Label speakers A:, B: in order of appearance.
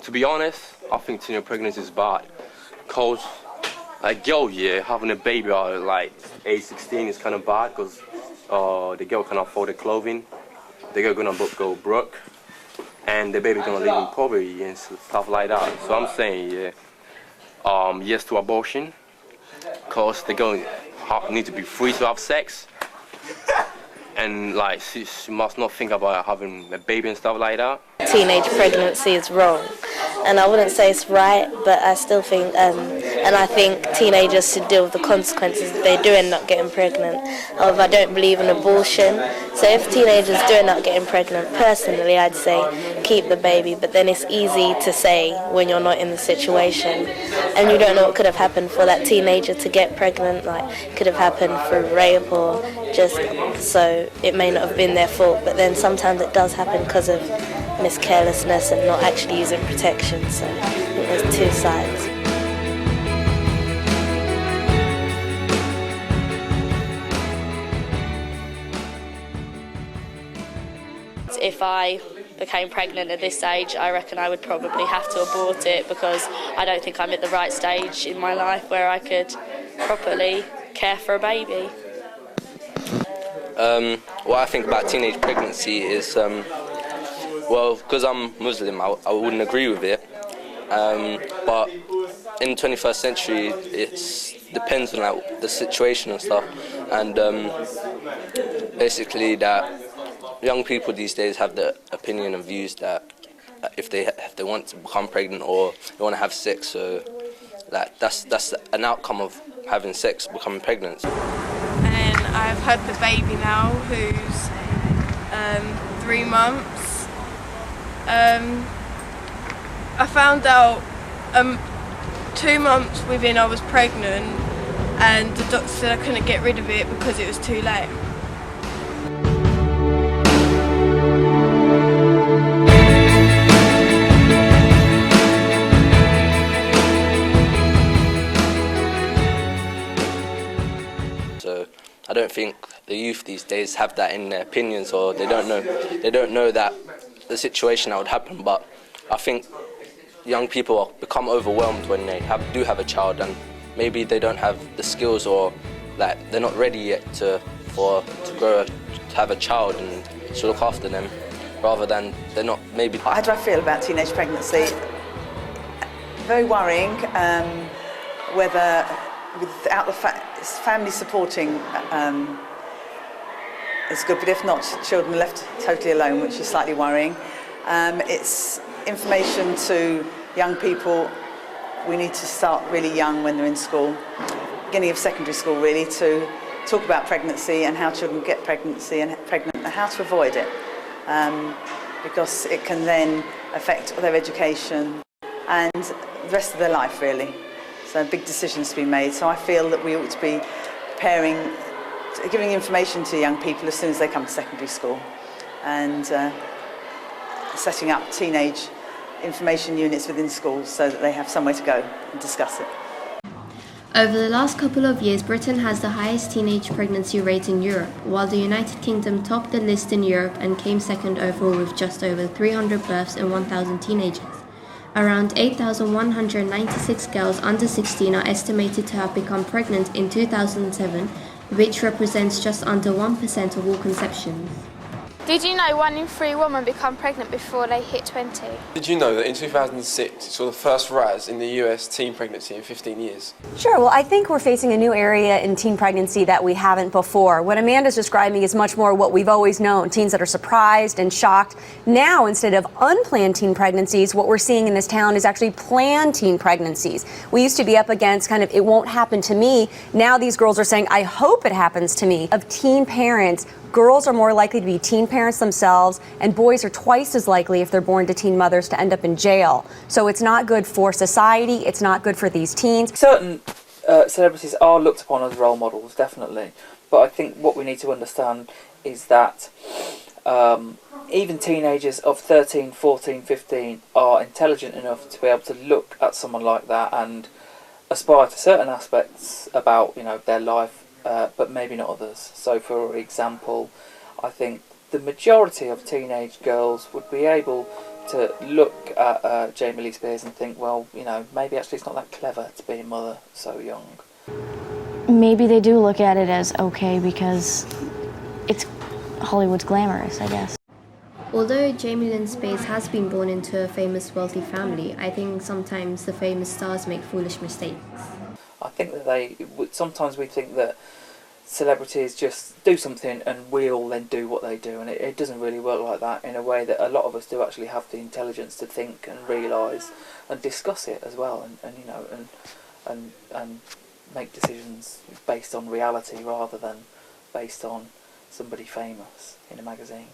A: To be honest, I think teenage pregnancy is bad. Cause a girl, having a baby at like age 16 is kind of bad because the girl can't afford the clothing. The girl gonna go broke, and the baby gonna live in poverty and stuff like that. So I'm saying, yes to abortion, cause the girl need to be free to have sex, and like she must not think about having a baby and stuff like that.
B: Teenage pregnancy is wrong, and I wouldn't say it's right, but I still think, and I think teenagers should deal with the consequences if they do end up getting pregnant. However, I don't believe in abortion, so if teenagers do end up getting pregnant, personally I'd say keep the baby, but then it's easy to say when you're not in the situation, and you don't know what could have happened for that teenager to get pregnant, like could have happened through rape or just, so it may not have been their fault, but then sometimes it does happen because of carelessness and not actually using protection, so I think there's two sides.
C: If I became pregnant at this age, I reckon I would probably have to abort it because I don't think I'm at the right stage in my life where I could properly care for a baby.
D: What I think about teenage pregnancy is well, because I'm Muslim, I wouldn't agree with it. But in the 21st century, it depends on like, the situation and stuff. And basically, that young people these days have the opinion and views that if they want to become pregnant or they want to have sex, so that's an outcome of having sex, becoming pregnant.
E: And I've had the baby now, who's 3 months. I found out 2 months within I was pregnant, and the doctor said I couldn't get rid of it because it was too late.
D: So I don't think the youth these days have that in their opinions, or they don't know that the situation that would happen. But I think young people become overwhelmed when they do have a child, and maybe they don't have the skills, or like they're not ready yet to have a child and to look after them, rather than they're not maybe.
F: How do I feel about teenage pregnancy? Very worrying. Whether without the family supporting is good, but if not, children are left totally alone, which is slightly worrying. It's information to young people. We need to start really young when they're in school, beginning of secondary school really, to talk about pregnancy and how children get pregnant and how to avoid it, because it can then affect their education and the rest of their life really. So big decisions to be made. So I feel that we ought to be giving information to young people as soon as they come to secondary school, and setting up teenage information units within schools so that they have somewhere to go and discuss it.
G: Over the last couple of years, Britain has the highest teenage pregnancy rate in Europe, while the United Kingdom topped the list in Europe and came second overall with just over 300 births and 1,000 teenagers. Around 8,196 girls under 16 are estimated to have become pregnant in 2007, which represents just under 1% of all conceptions.
H: Did you know 1 in 3 women become pregnant before they hit 20?
I: Did you know that in 2006 it saw the first rise in the US teen pregnancy in 15 years?
J: Sure, well I think we're facing a new area in teen pregnancy that we haven't before. What Amanda's describing is much more what we've always known, teens that are surprised and shocked. Now, instead of unplanned teen pregnancies, what we're seeing in this town is actually planned teen pregnancies. We used to be up against kind of, it won't happen to me. Now these girls are saying, I hope it happens to me. Of teen parents, girls are more likely to be teen parents themselves, and boys are twice as likely, if they're born to teen mothers, to end up in jail. So it's not good for society, it's not good for these teens.
K: Certain celebrities are looked upon as role models, definitely. But I think what we need to understand is that even teenagers of 13, 14, 15 are intelligent enough to be able to look at someone like that and aspire to certain aspects about, you know, their life, but maybe not others. So for example, I think the majority of teenage girls would be able to look at Jamie Lee Spears and think, well, you know, maybe actually it's not that clever to be a mother so young.
L: Maybe they do look at it as okay because it's Hollywood's glamorous, I guess.
G: Although Jamie Lynn Spears has been born into a famous wealthy family, I think sometimes the famous stars make foolish mistakes.
K: I think that sometimes we think that celebrities just do something and we all then do what they do, and it doesn't really work like that, in a way that a lot of us do actually have the intelligence to think and realise and discuss it as well, and you know, and make decisions based on reality rather than based on somebody famous in a magazine.